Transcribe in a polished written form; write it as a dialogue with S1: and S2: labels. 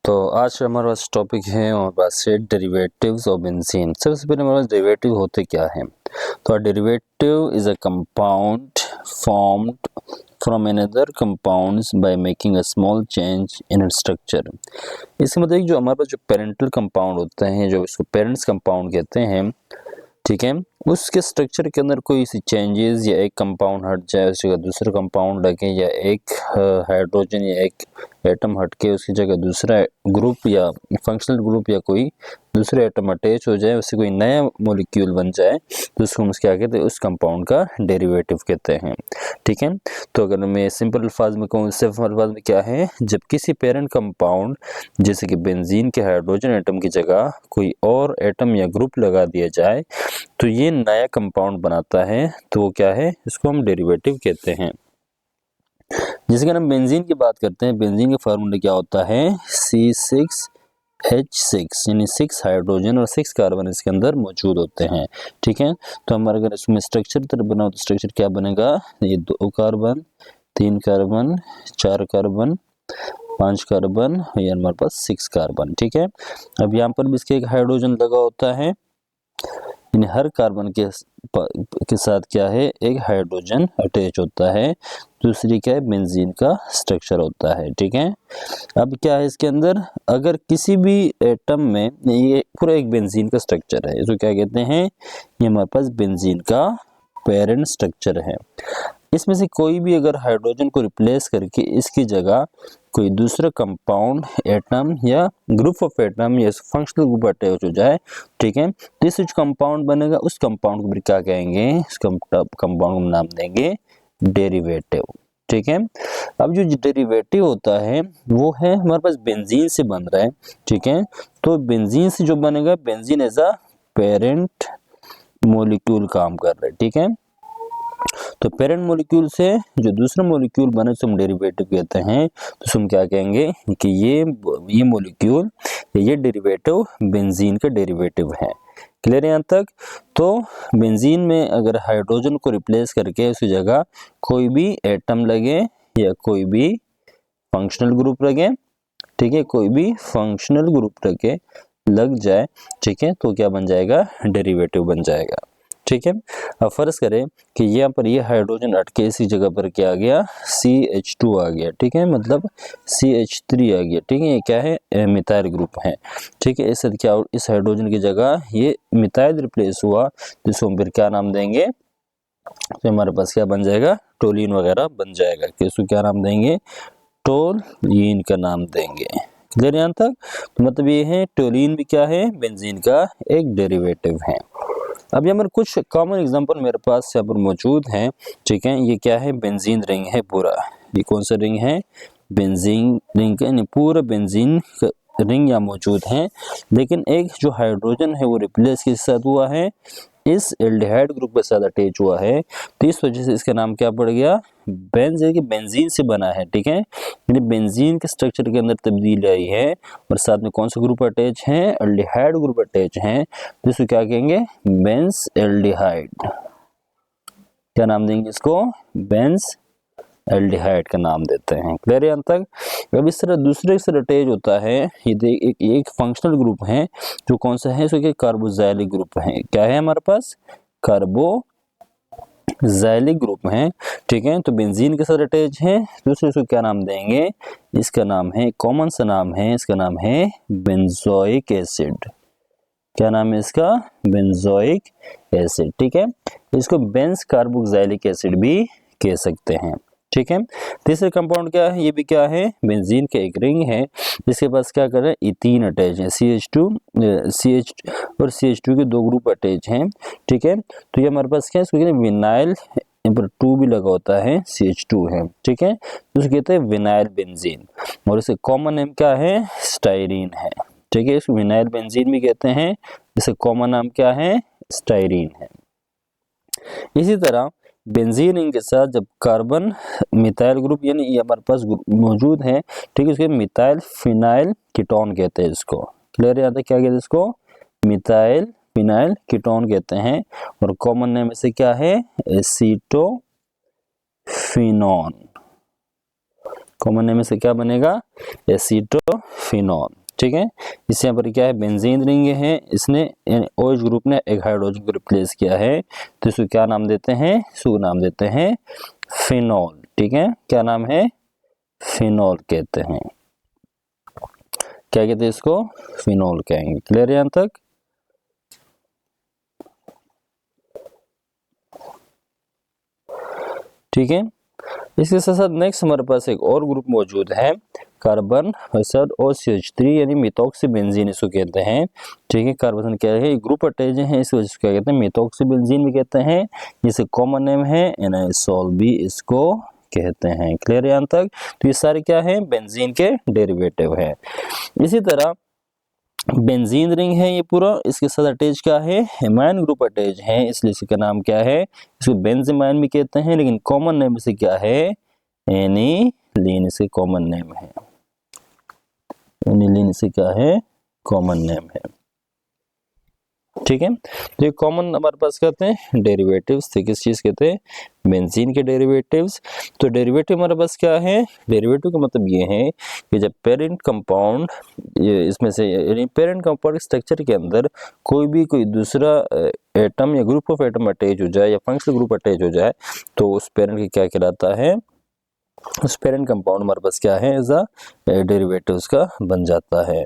S1: तो आज का हमारे पास टॉपिक है हमारे पास है डेरिवेटिव्स ऑफ बेंजीन। सबसे पहले हमारे पास डेरिवेटिव होते क्या है। तो derivative is a compound formed from another compounds by making a small change in its structure. इसके मतलब जो हमारे पास जो पेरेंटल कंपाउंड होते हैं, जो इसको पेरेंट्स कंपाउंड कहते हैं, ठीक है, उसके स्ट्रक्चर के अंदर कोई सी चेंजेस या एक कंपाउंड हट जाए उसकी जगह दूसरा कंपाउंड लगे, या एक हाइड्रोजन या एक एटम हट के उसकी जगह दूसरा ग्रुप या फंक्शनल ग्रुप या कोई दूसरे एटम अटैच हो जाए, उससे कोई नया मॉलिक्यूल बन जाए, तो उसको हम क्या कहते हैं, उस कंपाउंड का डेरिवेटिव कहते हैं। ठीक है, तो अगर मैं सिंपल अल्फाज में कहूँ, सिंपल अल्फाज में क्या है, जब किसी पेरेंट कंपाउंड जैसे कि बेंजीन के हाइड्रोजन एटम की जगह कोई और एटम या ग्रुप लगा दिया जाए तो ये नया कंपाउंड बनाता है, तो वो क्या है, इसको हम डेरिवेटिव कहते हैं। जैसे कि हम बेंजीन की बात करते हैं, बेंजीन का फार्मूला क्या होता है, C6H6, यानी 6 हाइड्रोजन और 6 कार्बन इसके अंदर मौजूद होते हैं। ठीक है, तो हमारे अगर इसमें स्ट्रक्चर तरह बनाओ तो स्ट्रक्चर क्या बनेगा, ये 2 कार्बन, 3 कार्बन, 4 कार्बन, 5 कार्बन, ये हमारे पास 6 कार्बन। ठीक है, अब यहाँ पर भी इसके एक हाइड्रोजन लगा होता है, यानी हर कार्बन के साथ क्या है, एक हाइड्रोजन अटैच होता है। दूसरी क्या है, बेंजीन का स्ट्रक्चर होता है। ठीक है, अब क्या है इसके अंदर, अगर किसी भी एटम में, ये पूरा एक बेंजीन का स्ट्रक्चर है, इसको क्या कहते हैं, ये हमारे पास बेंजीन का पेरेंट स्ट्रक्चर है। इसमें से कोई भी अगर हाइड्रोजन को रिप्लेस करके इसकी जगह कोई दूसरा कंपाउंड एटम या ग्रुप ऑफ एटम या फंक्शनल ग्रुप अटैच हो जाए, ठीक है, तो इस जो कंपाउंड बनेगा उस कंपाउंड को क्या कहेंगे, इस कंपाउंड को नाम देंगे डेरिवेटिव। ठीक है, अब जो डेरिवेटिव होता है वो है हमारे पास बेंजीन से बन रहा है। ठीक है, तो बेंजीन से जो बनेगा, benzene as a parent molecule काम कर रहा है। ठीक है, तो पेरेंट मॉलिक्यूल से जो दूसरा मॉलिक्यूल बने तो हम डेरिवेटिव कहते हैं। तो हम क्या कहेंगे कि ये मॉलिक्यूल, ये डेरिवेटिव बेंजीन का डेरिवेटिव है। क्लियर है यहाँ तक। तो बेंजीन में अगर हाइड्रोजन को रिप्लेस करके उसकी जगह कोई भी एटम लगे या कोई भी फंक्शनल ग्रुप लगे, ठीक है, कोई भी फंक्शनल ग्रुप लग जाए, ठीक है, तो क्या बन जाएगा, डेरिवेटिव बन जाएगा। ठीक है, अब फर्ज करें कि यहाँ पर ये हाइड्रोजन अटके इसी जगह पर क्या आ गया, CH2 आ गया। ठीक है, मतलब CH3 आ गया। ठीक है, ये क्या है, मिथाइल ग्रुप है। ठीक है, इससे क्या, इस हाइड्रोजन की जगह ये मिथाइल रिप्लेस हुआ, जिसको हम फिर क्या नाम देंगे, तो हमारे पास क्या बन जाएगा, टोलिन वगैरह बन जाएगा। इसको क्या नाम देंगे, टोलीन का नाम देंगे। क्लियर यहाँ तक। तो मतलब ये है, टोलीन भी क्या है, बेंजीन का एक डेरिवेटिव है। अब यहाँ पर कुछ कॉमन एग्जांपल मेरे पास यहाँ पर मौजूद हैं। ठीक है, ये क्या है, बेंजीन रिंग है पूरा। ये कौन सा रिंग है, बेंजीन रिंग है, पूरा बेंजीन रिंग यहाँ मौजूद है। लेकिन एक जो हाइड्रोजन है वो रिप्लेस किसके साथ हुआ है, इस एल्डिहाइड ग्रुप के साथ अटैच हुआ है, तो इस वजह से इसका नाम क्या पड़ गया, बेंजीन से बना है। ठीक है, यानी बेंजीन के स्ट्रक्चर के अंदर तब्दीली आई है और साथ में कौन सा ग्रुप अटैच है, एल्डिहाइड ग्रुप अटैच है, तो इसको क्या कहेंगे, बेंज एल्डिहाइड। क्या नाम देंगे इसको, बेंज एल्डिहाइड का नाम देते हैं। क्लियर है यहाँ तक। अब इस तरह दूसरे से अटैच होता है, ये एक फंक्शनल ग्रुप है, जो कौन सा है, इसको कार्बोक्सिलिक ग्रुप है। क्या है हमारे पास, कार्बोक्सिलिक ग्रुप है। ठीक है, तो बेंजीन के साथ अटैच है, दूसरे इसको क्या नाम देंगे, इसका नाम है, कॉमन सा नाम है, इसका नाम है बेंजोइक एसिड। क्या नाम है इसका, बेंजोइक एसिड। ठीक है, इसको बेंज कार्बोक्सिलिक एसिड भी कह सकते हैं। ठीक है, तीसरा कंपाउंड क्या है, ये भी क्या है, बेंजीन का एक रिंग है, जिसके पास क्या कर रहा है, इथीन अटैच है, CH2 और CH2 के 2 ग्रुप अटैच हैं। ठीक है, तो ये हमारे पास क्या है, इसको विनाइल, यहाँ पर 2 भी लगा होता है, CH2 है। ठीक है, तो इसको कहते हैं विनाइल बेंजीन, और इसका कॉमन नेम क्या है, स्टाइरीन है। ठीक है, इसको विनाइल बेंजीन भी कहते हैं, इसका कॉमन नाम क्या है, स्टाइरीन है। इसी तरह बेंजीन रिंग के साथ जब कार्बन मिथाइल ग्रुप, यानी ये हमारे पास मौजूद है, ठीक है, इसको मिथाइल फिनाइल कीटोन कहते हैं इसको। क्लियर है, क्या कहते हैं इसको, मिथाइल फिनाइल कीटोन कहते हैं, और कॉमन नेम से क्या है, एसीटोफिनोन। कॉमन नेम से क्या बनेगा, एसीटोफिनोन। ठीक है। इससे यहाँ पर क्या है, बेंजीन रिंग है, इसने OH ग्रुप ने एक हाइड्रोजन को रिप्लेस किया है, तो इसको क्या नाम देते हैं, इसको नाम देते हैं फिनॉल। ठीक है, क्या नाम है, फिनॉल कहते हैं। क्या कहते हैं इसको, फिनॉल कहेंगे। क्लियर है यहां तक। ठीक है, इसके साथ साथ नेक्स्ट हमारे पास एक और ग्रुप मौजूद है, कार्बन OCH3 यानी मिथॉक्सीबेंजीन इसको कहते हैं। ठीक है, कार्बन क्या है, ग्रुप अटैच है, इस वजह से क्या कहते हैं, मिथॉक्सीबेंजीन भी कहते हैं। जिसे कॉमन नेम है एनाइसोल भी इसको कहते हैं। क्लियर है यहां तक। तो ये सारे क्या है, बेंजीन के डेरिवेटिव है। इसी तरह बेंजीन रिंग है ये पूरा, इसके साथ अटैच क्या है, हेमाइन ग्रुप अटैच है, इसलिए इसका नाम क्या है, इसको बेंजीमाइन भी कहते हैं, लेकिन कॉमन नेम इसे क्या है, एनिलीन इसे कॉमन नेम है। एनिलीन इसे क्या है, कॉमन नेम है। ठीक है, तो ये कॉमन हमारे पास कहते हैं डेरिवेटिव्स थे, किस चीज के थे, बेंजीन के डेरिवेटिव्स। तो डेरिवेटिव हमारे पास क्या है, डेरिवेटिव का मतलब ये है कि जब पेरेंट कंपाउंड, इसमें से यानी पेरेंट कंपाउंड स्ट्रक्चर के अंदर कोई दूसरा एटम या ग्रुप ऑफ एटम अटैच हो जाए या फंक्शनल ग्रुप अटैच हो जाए, तो उस पेरेंट की क्या कहलाता है, उस पेरेंट कंपाउंड हमारे पास क्या है, एज अ डेरिवेटिव उसका बन जाता है।